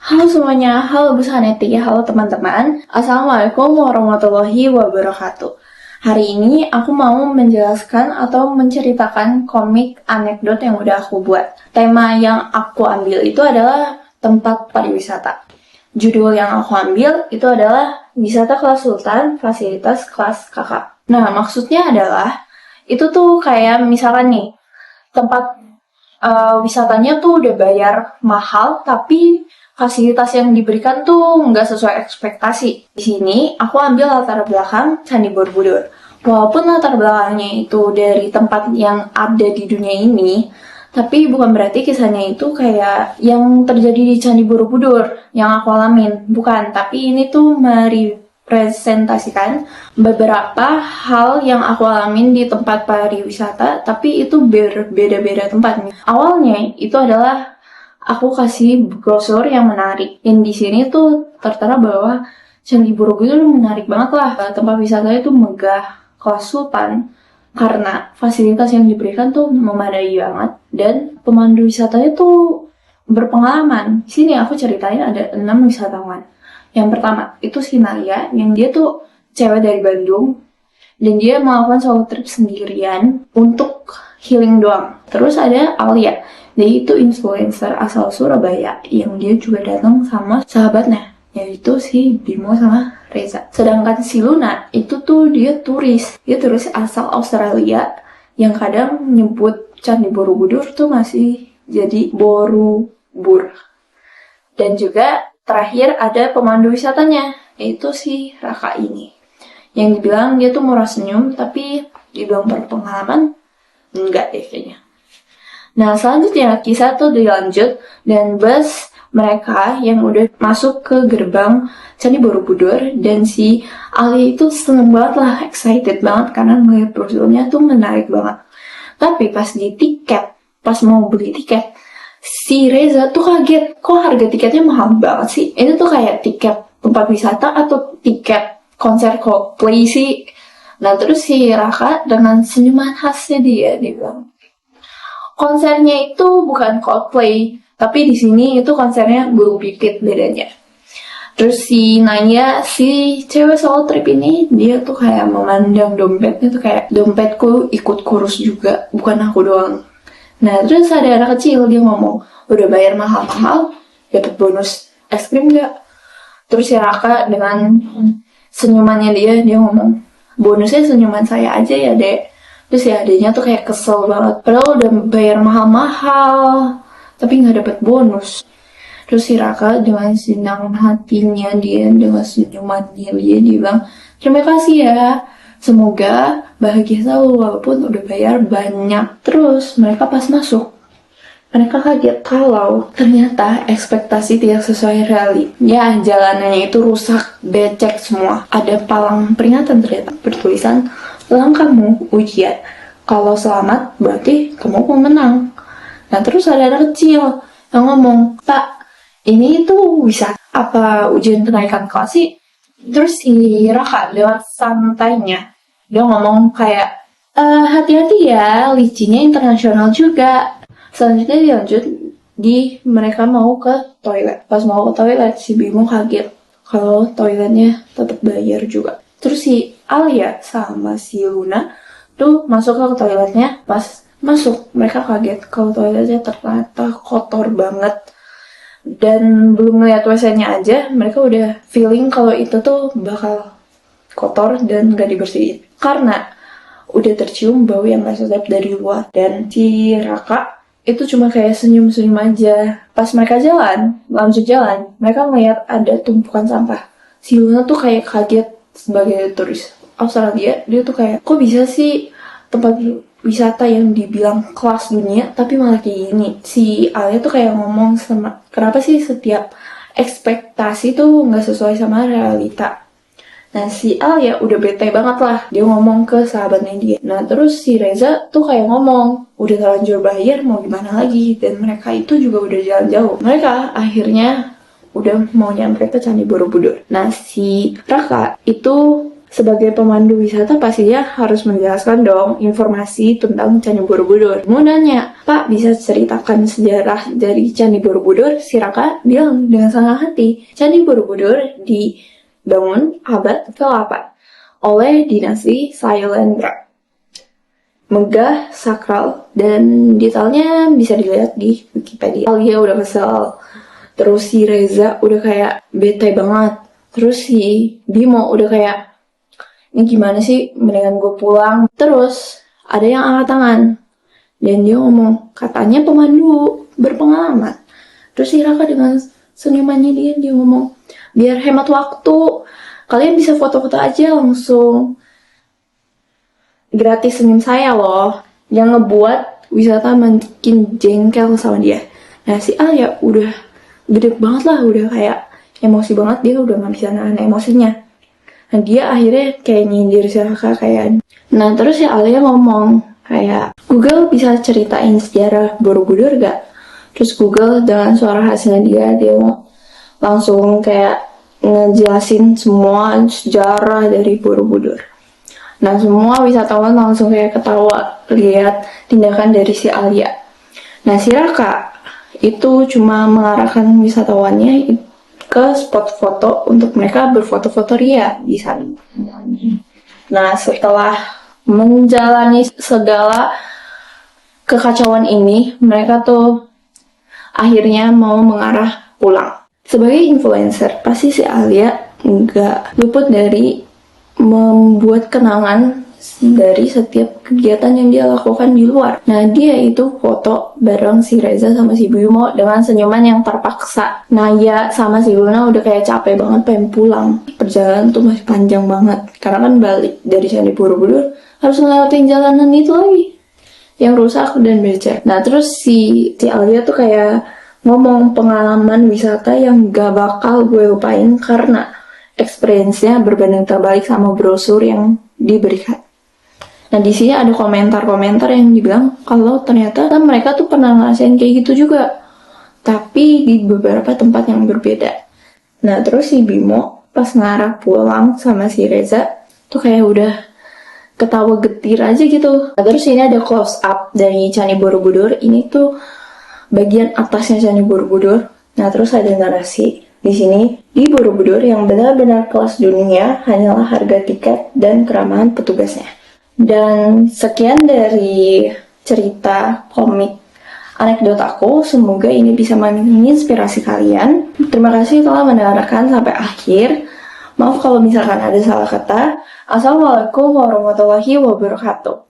Halo semuanya, halo Bu Saneti, halo teman-teman. Assalamualaikum warahmatullahi wabarakatuh. Hari ini aku mau menjelaskan atau menceritakan komik anekdot yang udah aku buat. Tema yang aku ambil itu adalah tempat pariwisata. Judul yang aku ambil itu adalah Wisata Kelas Sultan, Fasilitas Kelas Kakak. Nah, maksudnya adalah itu tuh kayak misalkan nih, tempat wisatanya tuh udah bayar mahal, tapi fasilitas yang diberikan tuh nggak sesuai ekspektasi. Di sini aku ambil latar belakang Candi Borobudur. Walaupun latar belakangnya itu dari tempat yang ada di dunia ini, tapi bukan berarti kisahnya itu kayak yang terjadi di Candi Borobudur yang aku alamin. Bukan, tapi ini tuh merepresentasikan beberapa hal yang aku alamin di tempat pariwisata, tapi itu berbeda-beda tempatnya. Awalnya itu adalah aku kasih brosur yang menarik. Yang di sini tuh tertera bahwa Candi Borobudur menarik banget lah. Tempat wisatanya tuh megah, kelas sultan. Karena fasilitas yang diberikan tuh memadai banget. Dan pemandu wisatanya tuh berpengalaman. Di sini aku ceritain ada 6 wisatawan. Yang pertama, itu si Nalia, yang dia tuh cewek dari Bandung. Dan dia melakukan solo trip sendirian untuk healing doang. Terus ada Alia, dia itu influencer asal Surabaya yang dia juga datang sama sahabatnya, yaitu si Bimo sama Reza. Sedangkan si Luna itu tuh dia turis asal Australia yang kadang nyebut Candi Borobudur tuh masih jadi Borobur. Dan juga terakhir ada pemandu wisatanya, yaitu si Raka ini. Yang dibilang dia tuh murah senyum, tapi dibilang berpengalaman, enggak deh kayaknya. Nah, selanjutnya kisah tuh dilanjut dan bus mereka yang udah masuk ke gerbang Candi Borobudur, dan si Ali itu seneng banget lah, excited banget karena melihat brosurnya tuh menarik banget. Tapi pas mau beli tiket, si Reza tuh kaget, kok harga tiketnya mahal banget sih? Ini tuh kayak tiket tempat wisata atau tiket konser Coldplay sih? Nah, terus si Raka dengan senyuman khasnya dia bilang, konsernya itu bukan Coldplay, tapi di sini itu konsernya Burung Pipit bedanya. Terus si Nanya, si cewek solo trip ini, dia tuh kayak memandang dompetnya tuh kayak, dompetku ikut kurus juga, bukan aku doang. Nah, terus ada anak kecil, dia ngomong, udah bayar mahal-mahal, dapat bonus es krim gak? Terus si Raka dengan senyumannya dia ngomong, bonusnya senyuman saya aja ya dek. Terus ya adanya tuh kayak kesel banget, padahal udah bayar mahal-mahal tapi gak dapet bonus. Terus si Raka dengan senang hatinya dia, dengan senyuman dia bilang, terima kasih ya, semoga bahagia selalu walaupun udah bayar banyak. Terus mereka pas masuk, mereka kaget kalau ternyata ekspektasi tidak sesuai realita. Ya, jalanannya itu rusak, becek semua. Ada palang peringatan ternyata bertulisan, langkahmu ujian. Kalau selamat berarti kamu menang. Nah, terus ada anak kecil yang ngomong, Pak, ini tuh bisa apa ujian kenaikan kelas sih? Terus si Raka lewat santainya, dia ngomong kayak, hati-hati ya, licinnya internasional juga. Selanjutnya dilanjut di mereka mau ke toilet. Pas mau ke toilet, si Bimo kaget kalau toiletnya tetap bayar juga. Terus si Alia sama si Luna tuh masuk ke toiletnya. Pas masuk, mereka kaget kalau toiletnya ternyata kotor banget. Dan belum ngeliat WC-nya aja, mereka udah feeling kalau itu tuh bakal kotor dan gak dibersihin. Karena udah tercium bau yang gak sedap dari luar. Dan si Raka itu cuma kayak senyum-senyum aja. Pas mereka lanjut jalan, mereka ngeliat ada tumpukan sampah. Si Luna tuh kayak kaget sebagai turis Australia, dia tuh kayak, kok bisa sih tempat wisata yang dibilang kelas dunia tapi malah kayak gini. Si Alia tuh kayak ngomong sama, kenapa sih setiap ekspektasi tuh gak sesuai sama realita. Nah, si Alia udah bete banget lah, dia ngomong ke sahabatnya dia. Nah, terus si Reza tuh kayak ngomong, udah terlanjur bayar mau gimana lagi. Dan mereka itu juga udah jalan jauh. Mereka akhirnya udah mau nyampe ke Candi Borobudur. Nah, si Raka itu Sebagai pemandu wisata pastinya harus menjelaskan dong informasi tentang Candi Borobudur. Mau nanya, Pak bisa ceritakan sejarah dari Candi Borobudur? Si Raka bilang dengan senang hati, Candi Borobudur dibangun abad ke-8 oleh dinasti Sailendra. Megah, sakral, dan detailnya bisa dilihat di Wikipedia. Alia udah kesel, terus si Reza udah kayak bete banget, terus si Bimo udah kayak, ini gimana sih, mendingan gue pulang. Terus ada yang angkat tangan dan dia ngomong, katanya pemandu berpengalaman. Terus si Raka dengan senyumannya dia ngomong, biar hemat waktu, kalian bisa foto-foto aja langsung. Gratis senyum saya loh, yang ngebuat wisata makin jengkel sama dia. Nah si Al ya udah gede banget lah, udah kayak emosi banget, dia udah gak bisa nahan emosinya. Nah dia akhirnya kayak nyindir si Raka kayak. Nah terus si Alia ngomong kayak, Google bisa ceritain sejarah Borobudur gak? Terus Google dengan suara khasnya dia langsung kayak ngejelasin semua sejarah dari Borobudur. Nah semua wisatawan langsung kayak ketawa lihat tindakan dari si Alia. Nah si Raka itu cuma mengarahkan wisatawannya ke spot foto untuk mereka berfoto-foto ria di sana. Nah, setelah menjalani segala kekacauan ini, mereka tuh akhirnya mau mengarah pulang. Sebagai influencer, pasti si Alia nggak luput dari membuat kenangan dari setiap kegiatan yang dia lakukan di luar. Nah dia itu foto bareng si Reza sama si Bimo dengan senyuman yang terpaksa. Naya sama si Luna udah kayak capek banget pengen pulang. Perjalanan tuh masih panjang banget karena kan balik dari Candi Borobudur harus ngelewatin jalanan itu lagi yang rusak dan becek. Nah terus si Alia tuh kayak ngomong pengalaman wisata yang gak bakal gue lupain karena experience-nya berbanding terbalik sama brosur yang diberikan. Nah di sini ada komentar-komentar yang dibilang kalau ternyata mereka tuh pernah ngerasain kayak gitu juga, tapi di beberapa tempat yang berbeda. Nah terus si Bimo pas ngarah pulang sama si Reza tuh kayak udah ketawa getir aja gitu. Nah, terus ini ada close up dari Candi Borobudur. Ini tuh bagian atasnya Candi Borobudur. Nah terus ada narasi di sini, di Borobudur yang benar-benar kelas dunia hanyalah harga tiket dan keramahan petugasnya. Dan sekian dari cerita komik anekdot aku, semoga ini bisa menginspirasi kalian. Terima kasih telah mendengarkan sampai akhir. Maaf kalau misalkan ada salah kata. Assalamualaikum warahmatullahi wabarakatuh.